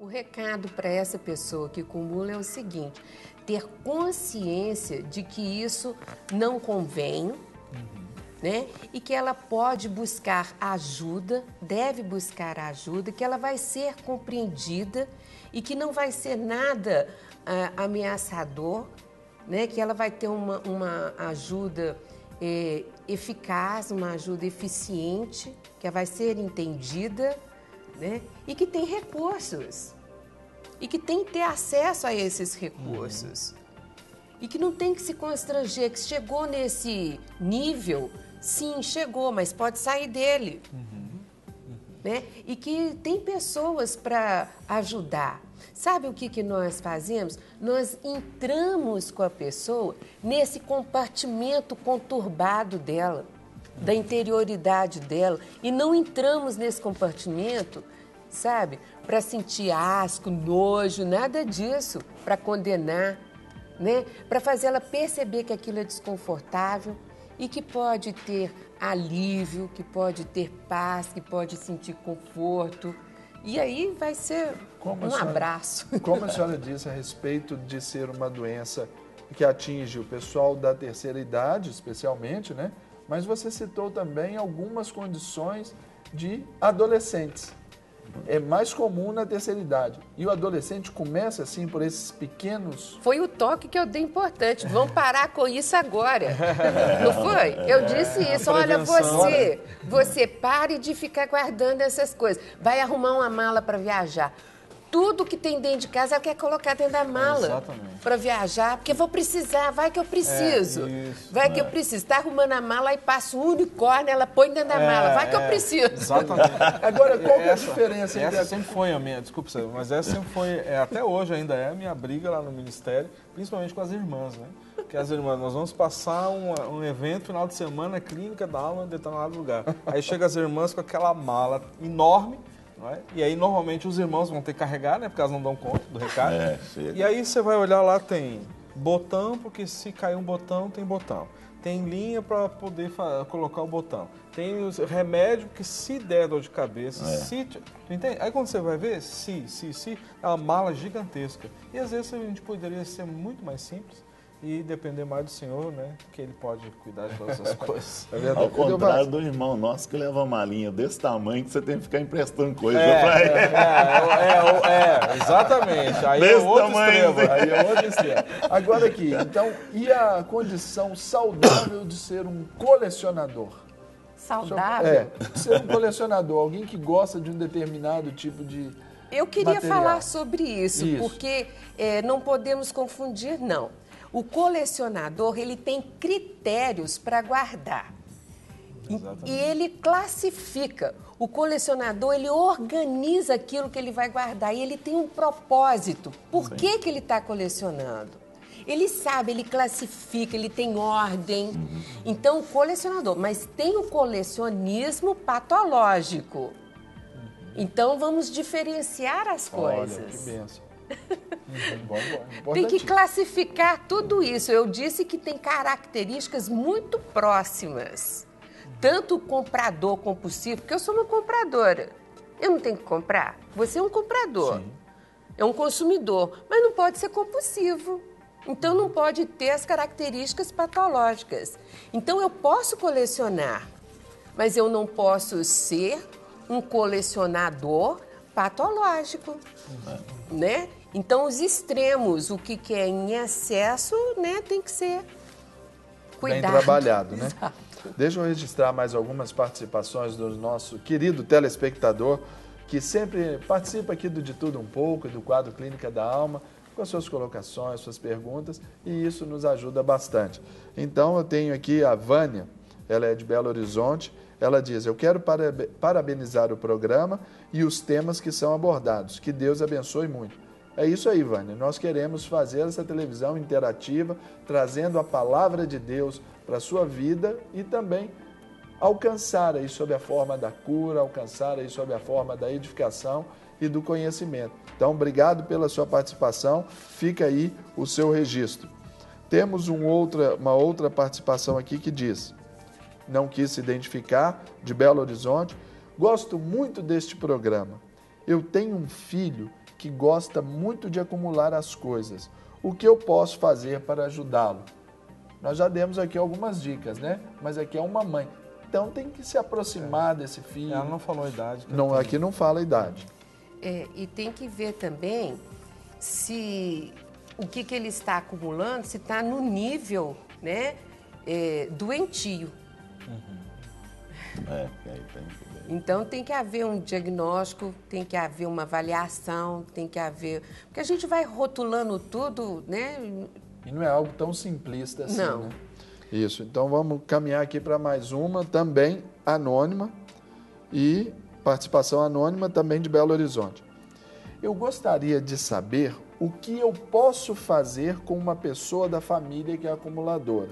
O recado para essa pessoa que acumula é o seguinte: ter consciência de que isso não convém, né? E que ela pode buscar ajuda, deve buscar ajuda, que ela vai ser compreendida e que não vai ser nada ameaçador, né? Que ela vai ter uma ajuda eficaz, uma ajuda eficiente, que vai ser entendida, né? E que tem recursos, e que tem que ter acesso a esses recursos, e que não tem que se constranger, que chegou nesse nível, sim, chegou, mas pode sair dele, né? E que tem pessoas para ajudar. Sabe o que nós fazemos? Nós entramos com a pessoa nesse compartimento conturbado dela, da interioridade dela, e não entramos nesse compartimento, sabe, para sentir asco, nojo, nada disso, para condenar, né? Para fazer ela perceber que aquilo é desconfortável e que pode ter alívio, que pode ter paz, que pode sentir conforto. E aí vai ser abraço. Como a senhora disse a respeito de ser uma doença que atinge o pessoal da terceira idade, especialmente, né? Mas você citou também algumas condições de adolescentes. É mais comum na terceira idade. E o adolescente começa assim por esses pequenos... Foi o toque que eu dei importante. Vamos parar com isso agora. Não foi? Eu disse isso. Olha, você pare de ficar guardando essas coisas. Vai arrumar uma mala para viajar. Tudo que tem dentro de casa ela quer colocar dentro da mala para viajar, porque vou precisar, vai que eu preciso. Vai que eu preciso. Está arrumando a mala e passa um unicórnio, ela põe dentro da mala, vai que eu preciso. Exatamente. Agora, qual é a diferença? Essa sempre foi a minha, desculpa, mas essa sempre foi, até hoje ainda é a minha briga lá no Ministério, principalmente com as irmãs, né? Porque as irmãs, nós vamos passar um evento final de semana, clínica da alma, em determinado lugar. Aí chega as irmãs com aquela mala enorme, não é? E aí, normalmente, os irmãos vão ter que carregar, né? Porque elas não dão conta do recado. E aí, você vai olhar lá, tem botão, porque se cair um botão, tem botão. Tem linha para poder colocar o botão. Tem os remédio, que se der dor de cabeça, se... Tu entende? Aí, quando você vai ver, é uma mala gigantesca. E, às vezes, a gente poderia ser muito mais simples e depender mais do Senhor, né? Que Ele pode cuidar de todas as coisas. Ao contrário do irmão nosso que leva uma malinha desse tamanho que você tem que ficar emprestando coisa pra ele. Exatamente. Aí desse é outro tamanho, extremo. Aí é outro extremo. Agora aqui, então, e a condição saudável de ser um colecionador? Saudável? Ser um colecionador, alguém que gosta de um determinado tipo de Eu queria material. falar sobre isso. Porque não podemos confundir, não. O colecionador, ele tem critérios para guardar. E ele classifica. O colecionador, ele organiza aquilo que ele vai guardar e ele tem um propósito. Por que ele está colecionando? Ele sabe, ele classifica, ele tem ordem. Então, o colecionador. Mas tem o colecionismo patológico. Então, vamos diferenciar as coisas. Olha, que bênção. Tem que classificar tudo isso. Eu disse que tem características muito próximas. Tanto o comprador compulsivo, porque eu sou uma compradora. Eu não tenho que comprar. Você é um comprador. Sim. É um consumidor. Mas não pode ser compulsivo. Então não pode ter as características patológicas. Então eu posso colecionar, mas eu não posso ser um colecionador patológico, né? Então, os extremos, o que é em excesso, né, tem que ser cuidado. Bem trabalhado, né? Exato. Deixa eu registrar mais algumas participações do nosso querido telespectador, que sempre participa aqui do De Tudo Um Pouco, do quadro Clínica da Alma, com as suas colocações, suas perguntas, e isso nos ajuda bastante. Então, eu tenho aqui a Vânia, ela é de Belo Horizonte. Ela diz: eu quero parabenizar o programa e os temas que são abordados. Que Deus abençoe muito. É isso aí, Vânia. Nós queremos fazer essa televisão interativa, trazendo a palavra de Deus para a sua vida e também alcançar aí sob a forma da cura, alcançar aí sob a forma da edificação e do conhecimento. Então, obrigado pela sua participação. Fica aí o seu registro. Temos uma outra participação aqui que diz: não quis se identificar, de Belo Horizonte. Gosto muito deste programa. Eu tenho um filho que gosta muito de acumular as coisas. O que eu posso fazer para ajudá-lo? Nós já demos aqui algumas dicas, né? Mas aqui é uma mãe. Então tem que se aproximar desse filho. Ela não falou a idade. Não, aqui não fala a idade. E tem que ver também se o que ele está acumulando, se está no nível, né, doentio. Aí tem que ver. Então tem que haver um diagnóstico, tem que haver uma avaliação, tem que haver... Porque a gente vai rotulando tudo, né? E não é algo tão simplista assim, Não. né? Isso, então vamos caminhar aqui para mais uma, também anônima, e participação anônima também de Belo Horizonte. Eu gostaria de saber o que eu posso fazer com uma pessoa da família que é acumuladora.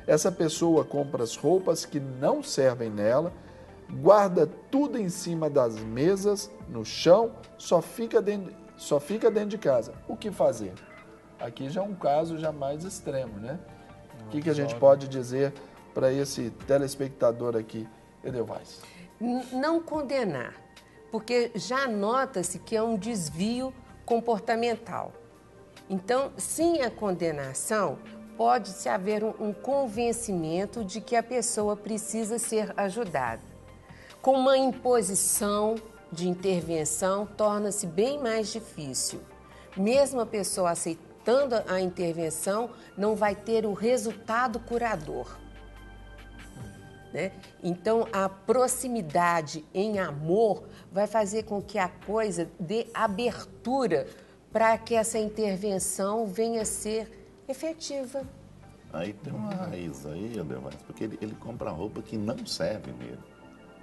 Essa pessoa compra as roupas que não servem nela, guarda tudo em cima das mesas, no chão, só fica dentro de casa. O que fazer? Aqui já é um caso já mais extremo, né? O que a gente pode dizer para esse telespectador aqui, Edelweiss? Não condenar, porque já nota-se que é um desvio comportamental. Então, sem a condenação, pode-se haver um convencimento de que a pessoa precisa ser ajudada. Com uma imposição de intervenção, torna-se bem mais difícil. Mesmo a pessoa aceitando a intervenção, não vai ter o resultado curador. Né? Então, a proximidade em amor vai fazer com que a coisa dê abertura para que essa intervenção venha a ser efetiva. Aí tem uma raiz aí, Edelweiss, porque ele compra roupa que não serve nele.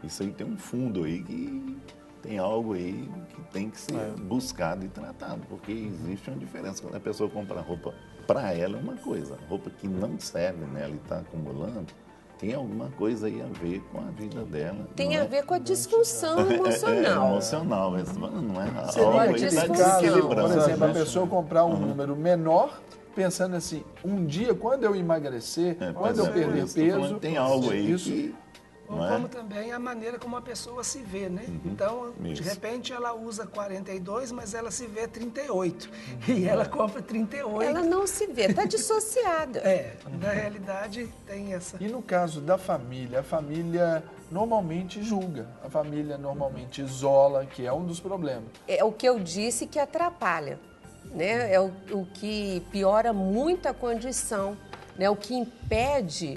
Isso aí tem um fundo aí que tem algo aí que tem que ser buscado e tratado, porque existe uma diferença. Quando a pessoa compra roupa para ela é uma coisa, roupa que não serve nela e está acumulando, tem alguma coisa aí a ver com a vida dela. Tem a ver com a disfunção emocional. Emocional, mas não é Seria algo aí aquele que está caso, desequilibrando. por exemplo, a né? pessoa comprar um número menor, pensando assim, um dia, quando eu emagrecer, quando eu perder peso... Tem algo aí isso, que... Ou como também a maneira como a pessoa se vê, né? Então, de repente, ela usa 42, mas ela se vê 38. E ela compra 38. Ela não se vê, está dissociada. Na realidade, tem essa... E no caso da família, a família normalmente julga, a família normalmente isola, que é um dos problemas. É o que eu disse que atrapalha, né? É o que piora muito a condição, né? O que impede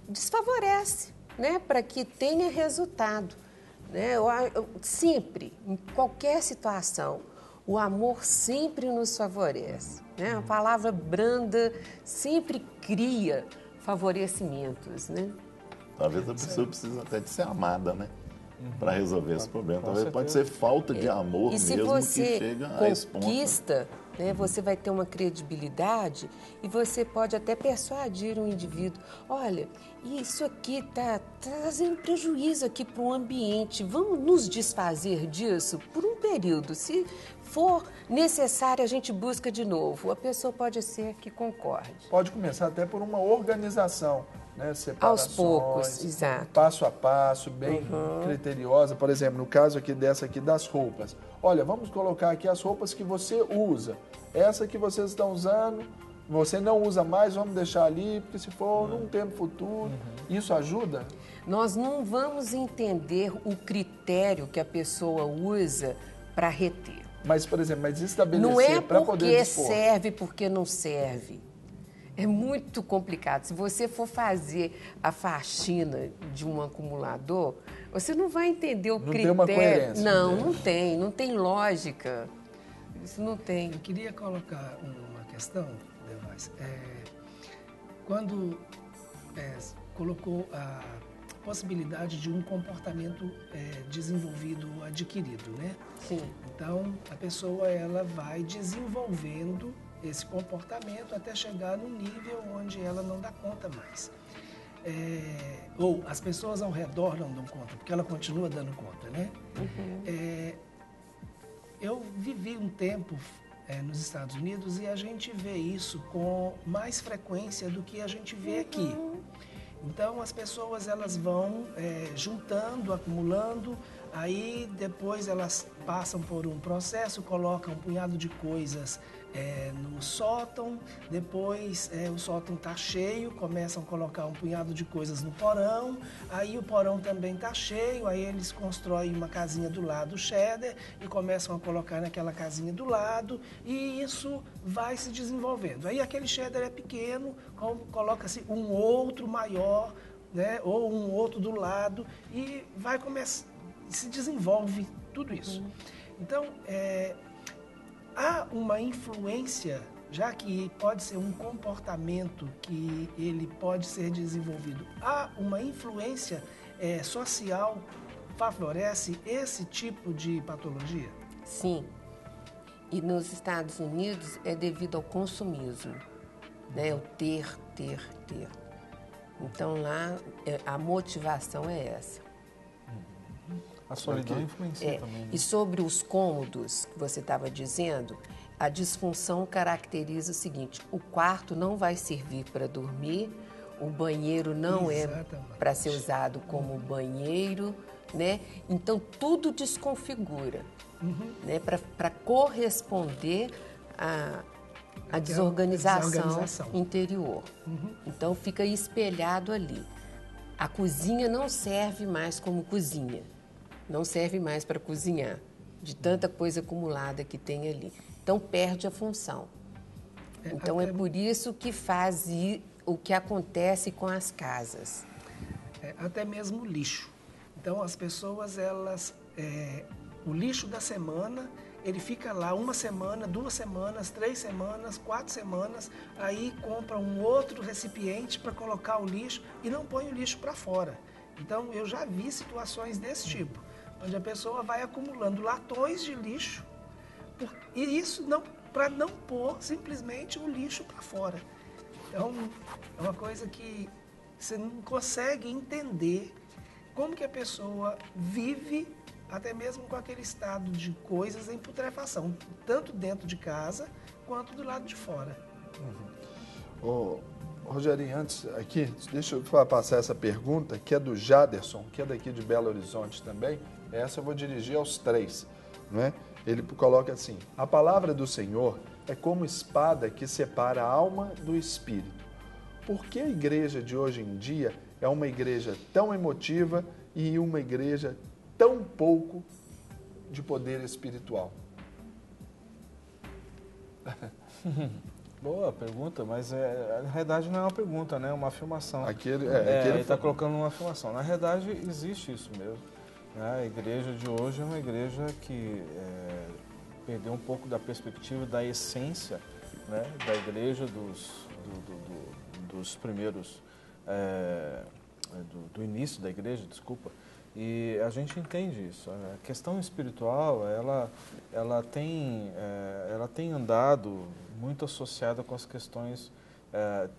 desfavorece, né? Para que tenha resultado, né? Sempre, em qualquer situação, o amor sempre nos favorece, né? A palavra branda sempre cria favorecimentos, né? Talvez a pessoa precise até de ser amada, né? Para resolver esse problema. Talvez pode ser falta de amor E se mesmo você que chega a esse ponto. conquista, né, você vai ter uma credibilidade e você pode até persuadir um indivíduo. Olha, isso aqui está trazendo prejuízo aqui para o ambiente. Vamos nos desfazer disso por um período. Se for necessário, a gente busca de novo. A pessoa pode ser que concorde. Pode começar até por uma organização, né? Separações, Aos poucos, exato. passo a passo, bem criteriosa. Por exemplo, no caso aqui dessa aqui das roupas. Olha, vamos colocar aqui as roupas que você usa. Essa que vocês estão usando, você não usa mais, vamos deixar ali, porque se for num tempo futuro, isso ajuda? Nós não vamos entender o critério que a pessoa usa para reter. Mas, por exemplo, Não estabelecer é para poder porque dispor. serve, porque não serve. É muito complicado. Se você for fazer a faxina de um acumulador, você não vai entender o critério. Tem uma coerência. Não, não tem lógica. Isso não tem. Eu queria colocar uma questão, Edelweiss. Quando colocou a possibilidade de um comportamento desenvolvido, adquirido, né? Sim. Então, a pessoa ela vai desenvolvendo esse comportamento até chegar no nível onde ela não dá conta mais. Ou as pessoas ao redor não dão conta, porque ela continua dando conta, né? Eu vivi um tempo nos Estados Unidos e a gente vê isso com mais frequência do que a gente vê aqui. Então, as pessoas elas vão juntando, acumulando, Aí depois elas passam por um processo, colocam um punhado de coisas no sótão, depois o sótão está cheio, começam a colocar um punhado de coisas no porão, aí o porão também está cheio, aí eles constroem uma casinha do lado cheddar e começam a colocar naquela casinha do lado e isso vai se desenvolvendo. Aí aquele cheddar é pequeno, coloca-se um outro maior, né, ou um outro do lado e vai começar, se desenvolve tudo isso. Então, há uma influência, já que pode ser um comportamento que ele pode ser desenvolvido, há uma influência social favorece esse tipo de patologia? Sim. E nos Estados Unidos é devido ao consumismo, né? O ter. Então lá a motivação é essa. A solidão influencia também. Né? E sobre os cômodos que você estava dizendo, a disfunção caracteriza o seguinte: o quarto não vai servir para dormir, o banheiro não é para ser usado como banheiro, né? Então tudo desconfigura, né? Para corresponder à desorganização interior. Então fica espelhado ali. A cozinha não serve mais como cozinha. Não serve mais para cozinhar, de tanta coisa acumulada que tem ali. Então, perde a função. Então, é por isso que faz o que acontece com as casas. Até mesmo o lixo. Então, as pessoas, o lixo da semana, ele fica lá 1 semana, 2 semanas, 3 semanas, 4 semanas, aí compra um outro recipiente para colocar o lixo e não põe o lixo para fora. Então, eu já vi situações desse tipo, onde a pessoa vai acumulando latões de lixo, e isso para não pôr simplesmente o lixo para fora. Então, é uma coisa que você não consegue entender como que a pessoa vive, até mesmo com aquele estado de coisas em putrefação, tanto dentro de casa, quanto do lado de fora. Rogerinho, antes aqui, deixa eu passar essa pergunta, que é do Jaderson, que é daqui de Belo Horizonte também. Essa eu vou dirigir aos 3, né? Ele coloca assim: a palavra do Senhor é como espada que separa a alma do espírito. Por que a igreja de hoje em dia é uma igreja tão emotiva e uma igreja tão pouco de poder espiritual? Boa pergunta, mas na realidade não é uma pergunta, né? É uma afirmação. Ele está colocando uma afirmação. Na realidade, existe isso mesmo. Né? A igreja de hoje é uma igreja que perdeu um pouco da perspectiva, da essência, né? Da igreja dos primeiros, do início da igreja, desculpa. E a gente entende isso. A questão espiritual, ela tem andado muito associada com as questões,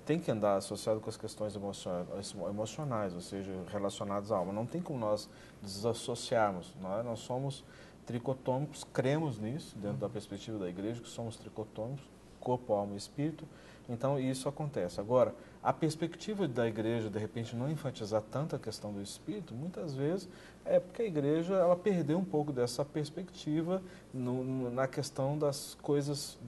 tem que andar associada com as questões emocionais, ou seja, relacionadas à alma. Não tem como nós desassociarmos. Nós somos tricotômicos, cremos nisso, dentro da perspectiva da igreja, que somos tricotômicos, corpo, alma e espírito. Então, isso acontece. Agora, a perspectiva da igreja, de repente, não enfatizar tanto a questão do espírito, muitas vezes é porque a igreja ela perdeu um pouco dessa perspectiva na questão das coisas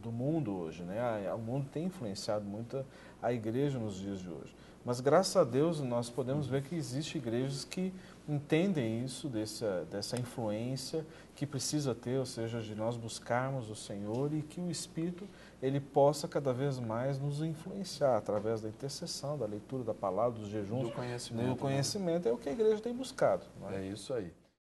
do mundo hoje, né? O mundo tem influenciado muito a igreja nos dias de hoje. Mas, graças a Deus, nós podemos ver que existem igrejas que entendem isso, dessa influência que precisa ter, ou seja, de nós buscarmos o Senhor e que o Espírito ele possa cada vez mais nos influenciar através da intercessão, da leitura da palavra, dos jejuns, do conhecimento. Do conhecimento é o que a igreja tem buscado. É isso aí.